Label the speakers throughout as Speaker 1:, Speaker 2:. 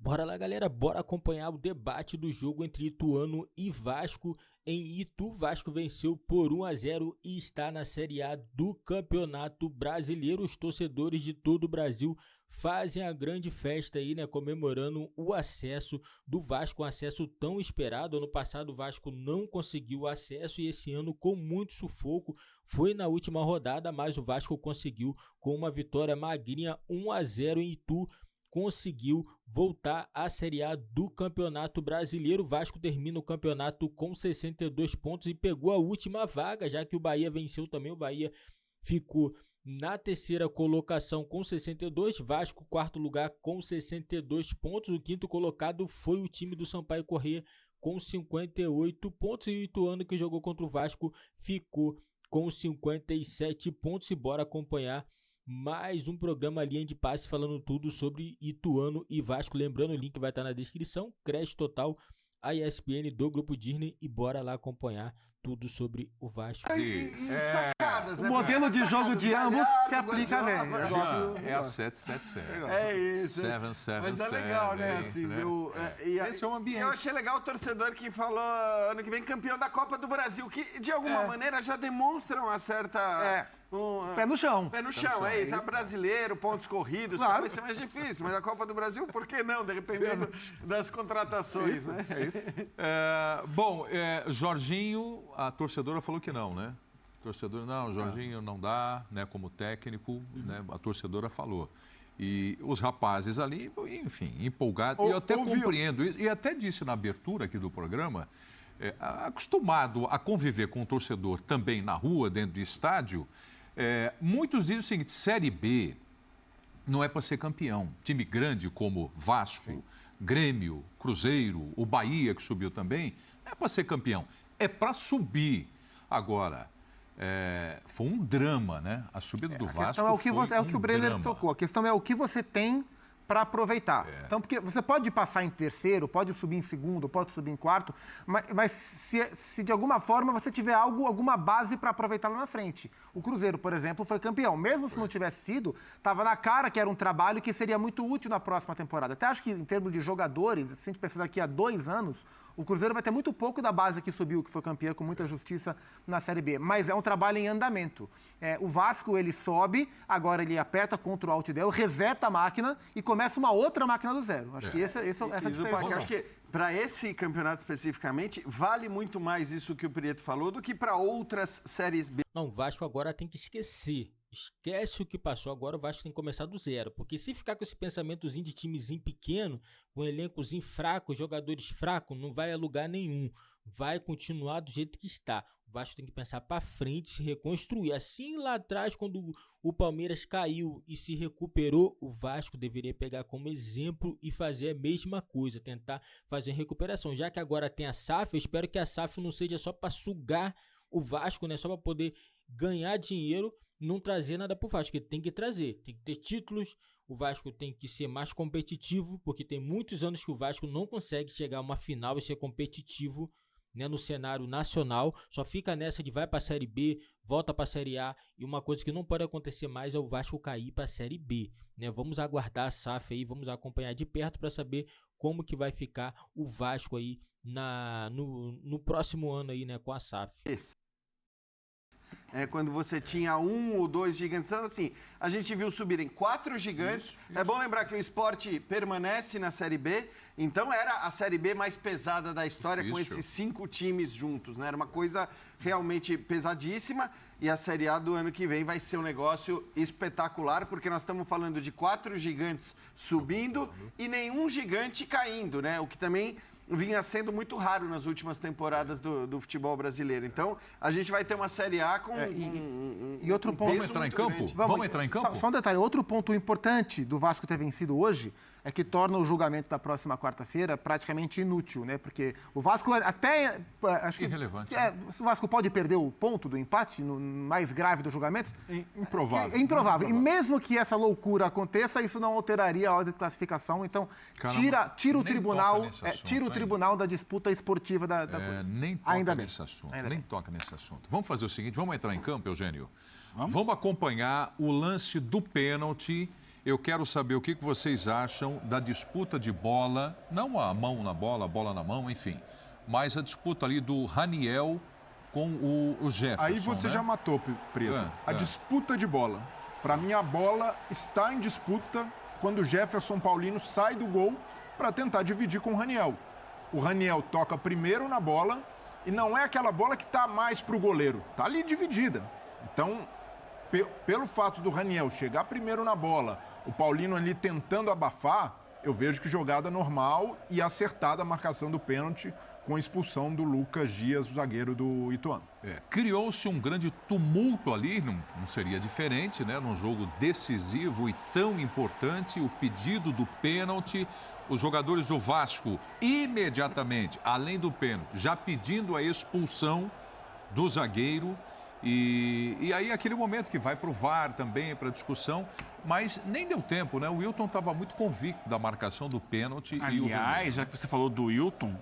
Speaker 1: Bora lá, galera, bora acompanhar o debate do jogo entre Ituano e Vasco. Em Itu, Vasco venceu por 1-0 e está na Série A do Campeonato Brasileiro. Os torcedores de todo o Brasil fazem a grande festa aí, né, comemorando o acesso do Vasco, um acesso tão esperado. Ano passado o Vasco não conseguiu o acesso e esse ano, com muito sufoco, foi na última rodada, mas o Vasco conseguiu com uma vitória magrinha, 1-0 em Itu. Conseguiu voltar à Série A do Campeonato Brasileiro. O Vasco termina o campeonato com 62 pontos e pegou a última vaga, já que o Bahia venceu também. O Bahia ficou na terceira colocação com 62, Vasco quarto lugar com 62 pontos. O quinto colocado foi o time do Sampaio Corrêa com 58 pontos e o Ituano, que jogou contra o Vasco, ficou com 57 pontos. E bora acompanhar mais um programa Linha de Passe falando tudo sobre Ituano e Vasco. Lembrando, o link vai estar na descrição. Crédito total, a ESPN do Grupo Disney. E bora lá acompanhar tudo sobre o Vasco.
Speaker 2: Sacadas, né?
Speaker 3: O modelo de jogo de ambos se aplica bem.
Speaker 4: É a 777.
Speaker 2: É isso.
Speaker 4: 777.
Speaker 2: Mas é legal, né? Assim,
Speaker 4: Esse é um ambiente.
Speaker 2: Eu achei legal o torcedor que falou ano que vem campeão da Copa do Brasil, que de alguma maneira já demonstra uma certa...
Speaker 3: Pé no chão.
Speaker 2: Pé no chão, é isso. É brasileiro, pontos corridos,
Speaker 3: claro.
Speaker 2: Vai ser mais difícil, mas a Copa do Brasil, por que não? Dependendo das contratações, né?
Speaker 4: Jorginho, a torcedora falou que não, né? Torcedor, não, Jorginho não dá, né? Como técnico, né? A torcedora falou. E os rapazes ali, enfim, empolgados. Eu até compreendo isso. E até disse na abertura aqui do programa, acostumado a conviver com o torcedor também na rua, dentro do estádio, muitos dizem o seguinte: Série B não é para ser campeão. Time grande como Vasco, Grêmio, Cruzeiro, o Bahia, que subiu também, não é para ser campeão, é para subir. Agora, foi um drama, né? A subida do Vasco
Speaker 3: é o que o Breler tocou. A questão é o que você tem para aproveitar. Então, porque você pode passar em terceiro, pode subir em segundo, pode subir em quarto, mas se de alguma forma você tiver alguma base para aproveitar lá na frente. O Cruzeiro, por exemplo, foi campeão. Mesmo se não tivesse sido, estava na cara que era um trabalho que seria muito útil na próxima temporada. Até acho que, em termos de jogadores, se a gente pensar daqui a 2 anos, o Cruzeiro vai ter muito pouco da base que subiu, que foi campeão com muita justiça na Série B. Mas é um trabalho em andamento. O Vasco, ele sobe, agora ele aperta contra o Altidel, reseta a máquina e começa uma outra máquina do zero. Acho que essa é a diferença.
Speaker 2: Acho que para esse campeonato especificamente, vale muito mais isso que o Prieto falou do que para outras séries B.
Speaker 1: Não, o Vasco agora tem que esquecer. Esquece o que passou, agora o Vasco tem que começar do zero. Porque se ficar com esse pensamentozinho de timezinho pequeno, com um elencozinho fraco, jogadores fracos, não vai a lugar nenhum. Vai continuar do jeito que está. O Vasco tem que pensar para frente, se reconstruir. Assim lá atrás, quando o Palmeiras caiu e se recuperou, o Vasco deveria pegar como exemplo e fazer a mesma coisa, tentar fazer recuperação. Já que agora tem a SAF, eu espero que a SAF não seja só para sugar o Vasco, né? Só para poder ganhar dinheiro, não trazer nada pro Vasco, que tem que trazer, tem que ter títulos. O Vasco tem que ser mais competitivo, porque tem muitos anos que o Vasco não consegue chegar a uma final e ser competitivo, né, no cenário nacional. Só fica nessa de vai para a Série B, volta para a Série A, e uma coisa que não pode acontecer mais é o Vasco cair para a Série B, né? Vamos aguardar a SAF aí, vamos acompanhar de perto para saber como que vai ficar o Vasco aí no próximo ano aí, né, com a SAF.
Speaker 2: Quando você tinha 1 ou 2 gigantes, assim, a gente viu subirem 4 gigantes. Isso. É bom lembrar que o Sport permanece na Série B, então era a Série B mais pesada da história, com esses 5 times juntos, né? Era uma coisa realmente pesadíssima, e a Série A do ano que vem vai ser um negócio espetacular, porque nós estamos falando de 4 gigantes subindo e nenhum gigante caindo, né? O que também vinha sendo muito raro nas últimas temporadas do futebol brasileiro. Então, a gente vai ter uma Série A com
Speaker 3: e outro ponto.
Speaker 4: Vamos entrar em campo? Vamos entrar em campo?
Speaker 3: Só um detalhe. Outro ponto importante do Vasco ter vencido hoje é que torna o julgamento da próxima quarta-feira praticamente inútil, né? Porque o Vasco até... acho que
Speaker 4: irrelevante.
Speaker 3: O Vasco pode perder o ponto do empate no mais grave dos julgamentos?
Speaker 4: Improvável.
Speaker 3: É improvável. E mesmo que essa loucura aconteça, isso não alteraria a ordem de classificação. Então, tira o tribunal, tira o tribunal da disputa esportiva da coisa.
Speaker 4: Nem toca nesse assunto. Nem toca nesse assunto. Vamos fazer o seguinte, vamos entrar em campo, Eugênio? Vamos acompanhar o lance do pênalti Eu quero saber o que vocês acham da disputa de bola, não a mão na bola, a bola na mão, enfim, mas a disputa ali do Raniel com o Jefferson.
Speaker 5: Aí você já matou, Preto. A disputa de bola. Para mim, a bola está em disputa quando o Jefferson Paulino sai do gol para tentar dividir com o Raniel. O Raniel toca primeiro na bola e não é aquela bola que está mais para o goleiro. Está ali dividida. Então, pelo fato do Raniel chegar primeiro na bola, o Paulino ali tentando abafar, eu vejo que jogada normal e acertada a marcação do pênalti com a expulsão do Lucas Dias, o zagueiro do Ituano.
Speaker 4: Criou-se um grande tumulto ali, não seria diferente, né? Num jogo decisivo e tão importante, o pedido do pênalti, os jogadores do Vasco imediatamente, além do pênalti, já pedindo a expulsão do zagueiro. E aí aquele momento que vai para o VAR também, para discussão, mas nem deu tempo, né? O Wilton estava muito convicto da marcação do pênalti.
Speaker 6: Aliás, já que você falou do Wilton,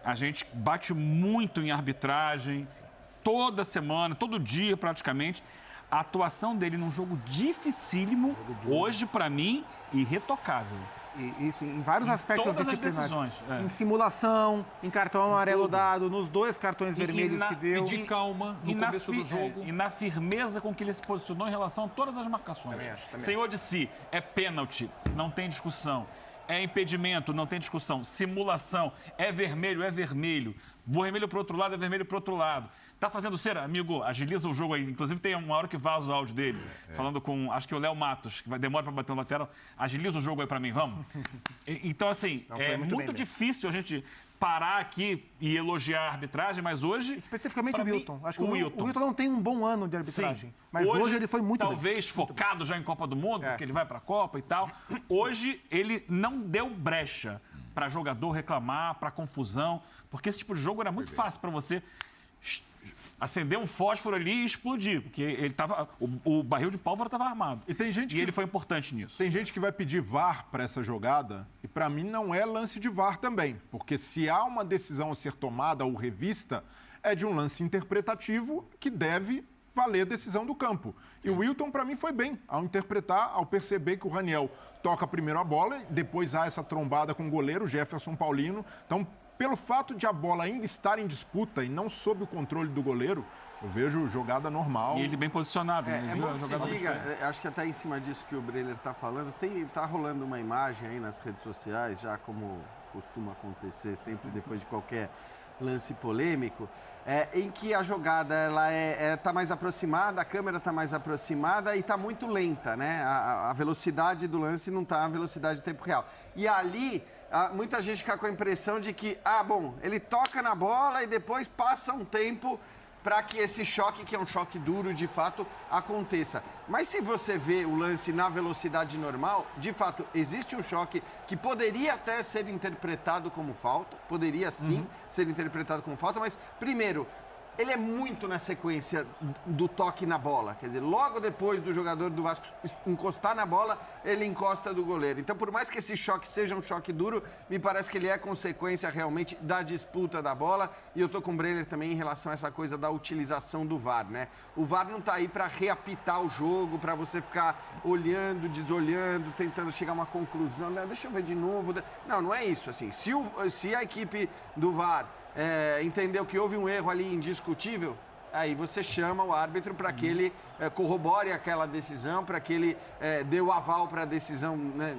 Speaker 6: a gente bate muito em arbitragem, toda semana, todo dia praticamente. A atuação dele num jogo dificílimo, hoje, para mim, irretocável.
Speaker 3: E isso em vários aspectos
Speaker 6: todas as
Speaker 3: disciplinares.
Speaker 6: decisões.
Speaker 3: Em simulação, em cartão amarelo dado, nos 2 cartões vermelhos que deu.
Speaker 4: E de calma no começo do jogo.
Speaker 6: E na firmeza com que ele se posicionou em relação a todas as marcações. Senhor de si, é pênalti, não tem discussão. É impedimento, não tem discussão. Simulação, é vermelho, é vermelho. Vermelho para o outro lado, é vermelho para o outro lado. Tá fazendo cera? Amigo, agiliza o jogo aí. Inclusive tem uma hora que vaza o áudio dele, falando com, acho que o Léo Matos, que demora para bater no lateral. Agiliza o jogo aí para mim, vamos? Então, assim, é muito difícil a gente parar aqui e elogiar a arbitragem, mas hoje...
Speaker 3: Especificamente o Wilton. Acho que
Speaker 6: o Wilton
Speaker 3: não tem um bom ano de arbitragem. Sim. Mas hoje ele foi muito
Speaker 6: talvez
Speaker 3: bem.
Speaker 6: Focado já em Copa do Mundo, porque ele vai para a Copa e tal. Hoje ele não deu brecha para jogador reclamar, para confusão, porque esse tipo de jogo era muito fácil para você acender um fósforo ali e explodir, porque ele tava, o barril de pólvora estava armado. E ele foi importante nisso.
Speaker 5: Tem gente que vai pedir VAR para essa jogada e para mim não é lance de VAR também, porque se há uma decisão a ser tomada ou revista, é de um lance interpretativo que deve valer a decisão do campo. E o Wilton, para mim, foi bem ao interpretar, ao perceber que o Raniel toca primeiro a bola, depois há essa trombada com o goleiro, Jefferson Paulino. Então, pelo fato de a bola ainda estar em disputa e não sob o controle do goleiro, eu vejo jogada normal.
Speaker 6: E ele bem posicionado.
Speaker 2: É bom que se diga, acho que até em cima disso que o Breler está falando, tá rolando uma imagem aí nas redes sociais, já como costuma acontecer sempre depois de qualquer lance polêmico, em que a jogada ela tá mais aproximada, a câmera está mais aproximada e está muito lenta, né? A velocidade do lance não está a velocidade de tempo real. E ali... muita gente fica com a impressão de que, bom, ele toca na bola e depois passa um tempo para que esse choque, que é um choque duro, de fato, aconteça. Mas se você vê o lance na velocidade normal, de fato, existe um choque que poderia até ser interpretado como falta, poderia sim ser interpretado como falta, mas, primeiro, ele é muito na sequência do toque na bola. Quer dizer, logo depois do jogador do Vasco encostar na bola, ele encosta do goleiro. Então, por mais que esse choque seja um choque duro, me parece que ele é consequência realmente da disputa da bola. E eu tô com o Breler também em relação a essa coisa da utilização do VAR, né? O VAR não tá aí para reapitar o jogo, para você ficar olhando, desolhando, tentando chegar a uma conclusão. Né? Deixa eu ver de novo. Não é isso. Assim, se a equipe do VAR... entendeu que houve um erro ali indiscutível, aí você chama o árbitro para que ele corrobore aquela decisão, para que ele dê o aval para a decisão, né,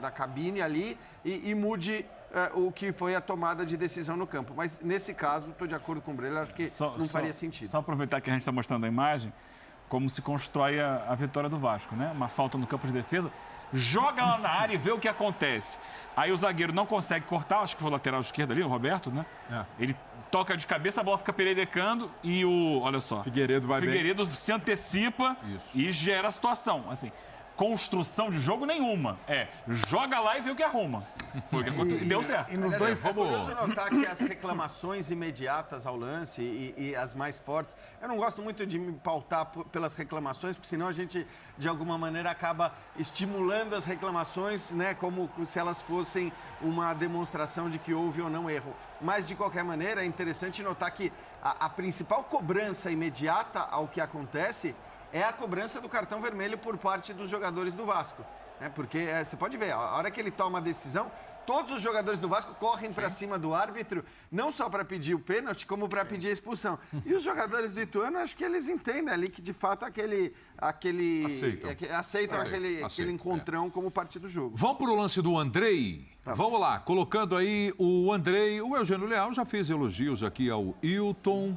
Speaker 2: da cabine ali e mude o que foi a tomada de decisão no campo. Mas nesse caso, estou de acordo com o Breler, acho que não faria sentido.
Speaker 6: Só aproveitar que a gente está mostrando a imagem, como se constrói a vitória do Vasco, né? Uma falta no campo de defesa, joga lá na área e vê o que acontece. Aí o zagueiro não consegue cortar, acho que foi o lateral esquerdo ali, o Roberto, né? Ele toca de cabeça, a bola fica pererecando e olha só, Figueiredo se antecipa e gera a situação, assim. Construção de jogo nenhuma. Joga lá e vê o que arruma. Foi o que aconteceu. E deu certo.
Speaker 2: E nos dois, vamos notar que as reclamações imediatas ao lance e as mais fortes, eu não gosto muito de me pautar pelas reclamações, porque senão a gente, de alguma maneira, acaba estimulando as reclamações, né, como se elas fossem uma demonstração de que houve ou não erro. Mas, de qualquer maneira, é interessante notar que a principal cobrança imediata ao que acontece é a cobrança do cartão vermelho por parte dos jogadores do Vasco. Porque você pode ver, a hora que ele toma a decisão, todos os jogadores do Vasco correm para cima do árbitro, não só para pedir o pênalti, como para pedir a expulsão. E os jogadores do Ituano, acho que eles entendem ali que, de fato, aceitam aquele encontrão como parte do jogo.
Speaker 4: Vamos para o lance do Andrei. Vamos lá, colocando aí o Andrei. O Eugênio Leal já fez elogios aqui ao Hilton,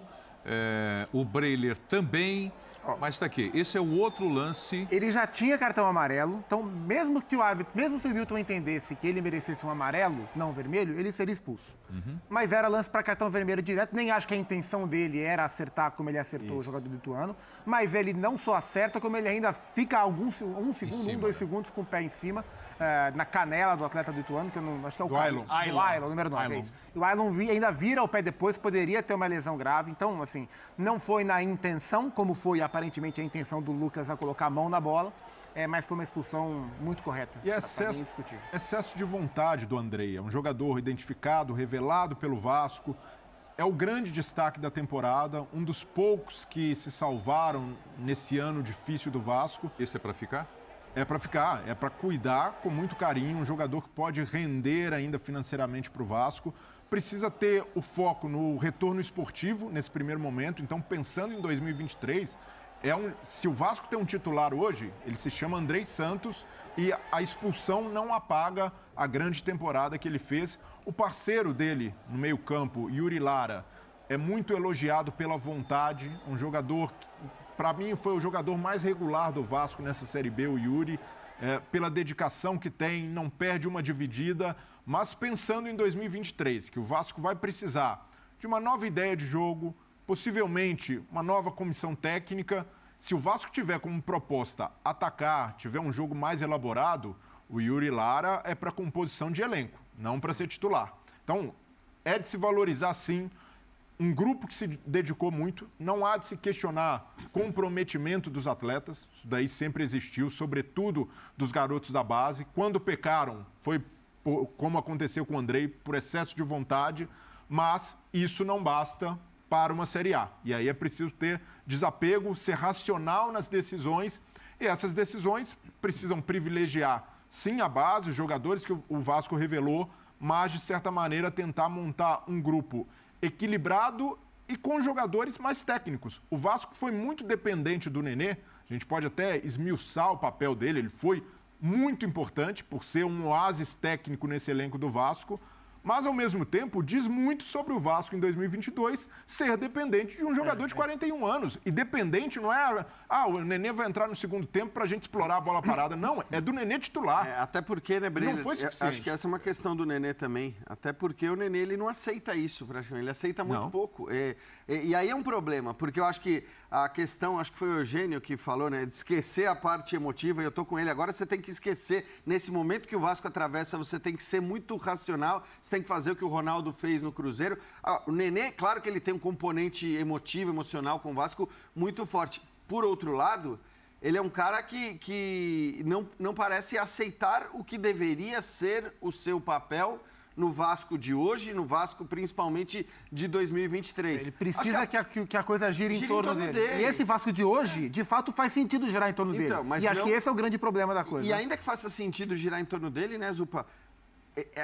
Speaker 4: o Breiler também. Mas está aqui, esse é o outro lance.
Speaker 3: Ele já tinha cartão amarelo, então mesmo que o árbitro, mesmo se o Hilton entendesse que ele merecesse um amarelo, não vermelho, ele seria expulso. Mas era lance para cartão vermelho direto, nem acho que a intenção dele era acertar como ele acertou o jogador do Ituano, mas ele não só acerta, como ele ainda fica um segundo, 2 segundos com o pé em cima, na canela do atleta do Ituano, que eu não acho que é o Ailon, número 9, é isso. E o Ailon ainda vira o pé depois, poderia ter uma lesão grave. Então, assim, não foi na intenção, como foi aparentemente a intenção do Lucas a colocar a mão na bola, mas foi uma expulsão muito correta.
Speaker 5: E excesso de vontade do Andrei. É um jogador identificado, revelado pelo Vasco. É o grande destaque da temporada, um dos poucos que se salvaram nesse ano difícil do Vasco.
Speaker 4: Esse é para ficar?
Speaker 5: É para ficar, é para cuidar com muito carinho, um jogador que pode render ainda financeiramente para o Vasco. Precisa ter o foco no retorno esportivo nesse primeiro momento, então pensando em 2023, se o Vasco tem um titular hoje, ele se chama Andrei Santos e a expulsão não apaga a grande temporada que ele fez. O parceiro dele no meio-campo, Yuri Lara, é muito elogiado pela vontade, um jogador... Para mim, foi o jogador mais regular do Vasco nessa Série B, o Yuri, pela dedicação que tem, não perde uma dividida. Mas pensando em 2023, que o Vasco vai precisar de uma nova ideia de jogo, possivelmente uma nova comissão técnica. Se o Vasco tiver como proposta atacar, tiver um jogo mais elaborado, o Yuri Lara é para composição de elenco, não para ser titular. Então, é de se valorizar, sim, um grupo que se dedicou muito, não há de se questionar comprometimento dos atletas, isso daí sempre existiu, sobretudo dos garotos da base. Quando pecaram, foi como aconteceu com o Andrei, por excesso de vontade, mas isso não basta para uma Série A. E aí é preciso ter desapego, ser racional nas decisões, e essas decisões precisam privilegiar, sim, a base, os jogadores que o Vasco revelou, mas, de certa maneira, tentar montar um grupo equilibrado e com jogadores mais técnicos. O Vasco foi muito dependente do Nenê, a gente pode até esmiuçar o papel dele, ele foi muito importante por ser um oásis técnico nesse elenco do Vasco, mas, ao mesmo tempo, diz muito sobre o Vasco em 2022 ser dependente de um jogador de 41 anos. E dependente não é, o Nenê vai entrar no segundo tempo para a gente explorar a bola parada. Não, é do Nenê titular.
Speaker 2: Até porque, né, Breno?
Speaker 5: Não foi suficiente.
Speaker 2: Acho que essa é uma questão do Nenê também. Até porque o Nenê, ele não aceita isso, praticamente. Ele aceita muito pouco. E aí é um problema, porque eu acho que a questão, acho que foi o Eugênio que falou, né, de esquecer a parte emotiva, e eu tô com ele. Agora você tem que esquecer, nesse momento que o Vasco atravessa, você tem que ser muito racional, você tem que fazer o que o Ronaldo fez no Cruzeiro. O Nenê, claro que ele tem um componente emotivo, emocional com o Vasco muito forte. Por outro lado, ele é um cara que não parece aceitar o que deveria ser o seu papel no Vasco de hoje, no Vasco principalmente de 2023.
Speaker 3: Ele precisa que a coisa gire em torno dele. E esse Vasco de hoje, de fato, faz sentido girar em torno dele.
Speaker 2: Mas
Speaker 3: acho que esse é o grande problema da coisa.
Speaker 2: E ainda que faça sentido girar em torno dele, né, Zupa?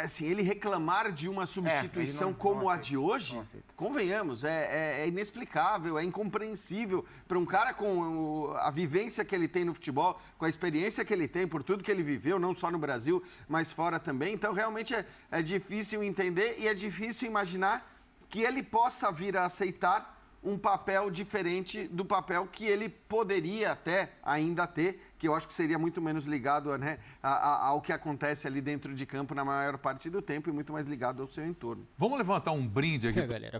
Speaker 2: Assim, ele reclamar de uma substituição como a de hoje, convenhamos, é inexplicável, é incompreensível para um cara com a vivência que ele tem no futebol, com a experiência que ele tem, por tudo que ele viveu, não só no Brasil, mas fora também. Então, realmente é difícil entender e é difícil imaginar que ele possa vir a aceitar um papel diferente do papel que ele poderia até ainda ter, que eu acho que seria muito menos ligado, né, ao que acontece ali dentro de campo na maior parte do tempo e muito mais ligado ao seu entorno.
Speaker 4: Vamos levantar um brinde aqui.
Speaker 1: Galera,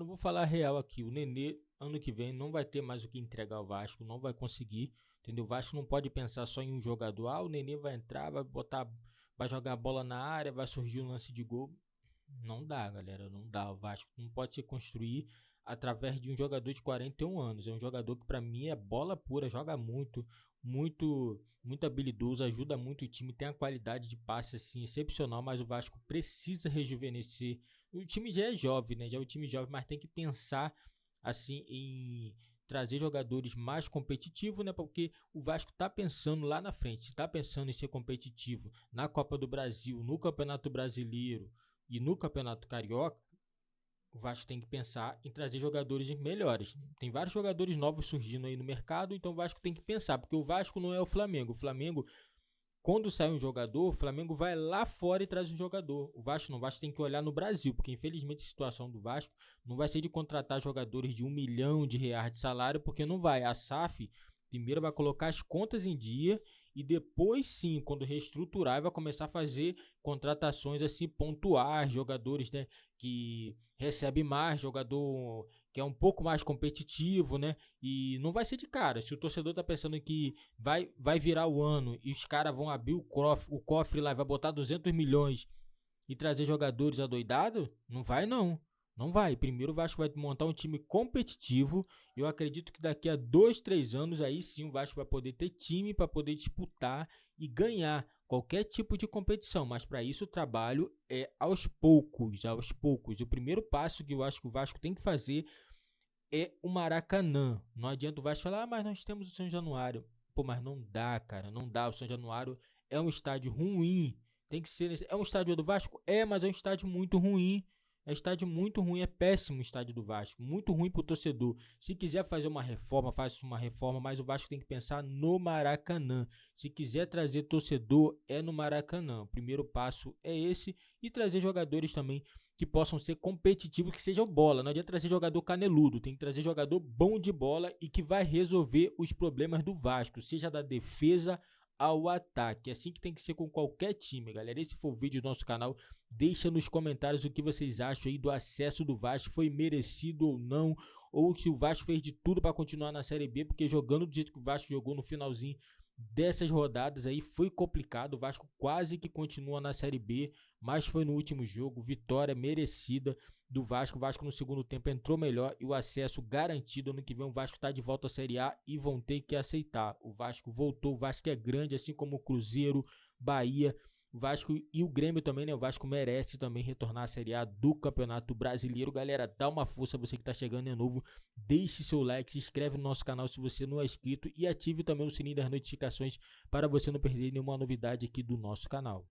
Speaker 1: vou falar real aqui, o Nenê ano que vem não vai ter mais o que entregar ao Vasco, não vai conseguir, entendeu? O Vasco não pode pensar só em um jogador, o Nenê vai entrar, vai jogar a bola na área, vai surgir um lance de gol. Não dá, galera, não dá. O Vasco não pode se construir através de um jogador de 41 anos. É um jogador que, para mim, é bola pura, joga muito habilidoso, ajuda muito o time, tem a qualidade de passe assim, excepcional, mas o Vasco precisa rejuvenescer. O time já é jovem, né? Já é um time jovem, mas tem que pensar assim em trazer jogadores mais competitivos, né? Porque o Vasco está pensando lá na frente, está pensando em ser competitivo na Copa do Brasil, no Campeonato Brasileiro e no Campeonato Carioca. O Vasco tem que pensar em trazer jogadores melhores. Tem vários jogadores novos surgindo aí no mercado, então o Vasco tem que pensar, porque o Vasco não é o Flamengo. O Flamengo, quando sai um jogador, o Flamengo vai lá fora e traz um jogador. O Vasco não. O Vasco tem que olhar no Brasil, porque infelizmente a situação do Vasco não vai ser de contratar jogadores de R$1 milhão de salário, porque não vai. A SAF primeiro vai colocar as contas em dia e depois sim, quando reestruturar, vai começar a fazer contratações assim pontuais, jogadores, né, que recebem mais, jogador que é um pouco mais competitivo, né? E não vai ser de cara. Se o torcedor tá pensando que vai virar o ano e os caras vão abrir o cofre lá e vai botar 200 milhões e trazer jogadores adoidados, não vai não. Não vai. Primeiro o Vasco vai montar um time competitivo. Eu acredito que daqui a 2, 3 anos aí sim o Vasco vai poder ter time para poder disputar e ganhar qualquer tipo de competição. Mas para isso o trabalho é aos poucos, aos poucos. O primeiro passo que eu acho que o Vasco tem que fazer é o Maracanã. Não adianta o Vasco falar, mas nós temos o São Januário. Pô, mas não dá, cara, não dá. O São Januário é um estádio ruim. Tem que ser. É um estádio do Vasco? É, mas é um estádio muito ruim. É estádio muito ruim, é péssimo o estádio do Vasco, muito ruim pro torcedor. Se quiser fazer uma reforma, faça uma reforma, mas o Vasco tem que pensar no Maracanã. Se quiser trazer torcedor, é no Maracanã. O primeiro passo é esse, e trazer jogadores também que possam ser competitivos, que sejam bola. Não adianta trazer jogador caneludo, tem que trazer jogador bom de bola e que vai resolver os problemas do Vasco, seja da defesa ao ataque. É assim que tem que ser com qualquer time, galera. Esse foi o vídeo do nosso canal. Deixa nos comentários o que vocês acham aí do acesso do Vasco, foi merecido ou não, ou se o Vasco fez de tudo para continuar na Série B, porque jogando do jeito que o Vasco jogou no finalzinho dessas rodadas aí foi complicado. O Vasco quase que continua na Série B, mas foi no último jogo, vitória merecida do Vasco. O Vasco no segundo tempo entrou melhor e o acesso garantido. Ano que vem o Vasco está de volta à Série A e vão ter que aceitar. O Vasco voltou, o Vasco é grande, assim como o Cruzeiro, Bahia, o Vasco e o Grêmio também, né? O Vasco merece também retornar à Série A do Campeonato Brasileiro. Galera, dá uma força, você que está chegando é novo, deixe seu like, se inscreve no nosso canal se você não é inscrito e ative também o sininho das notificações para você não perder nenhuma novidade aqui do nosso canal.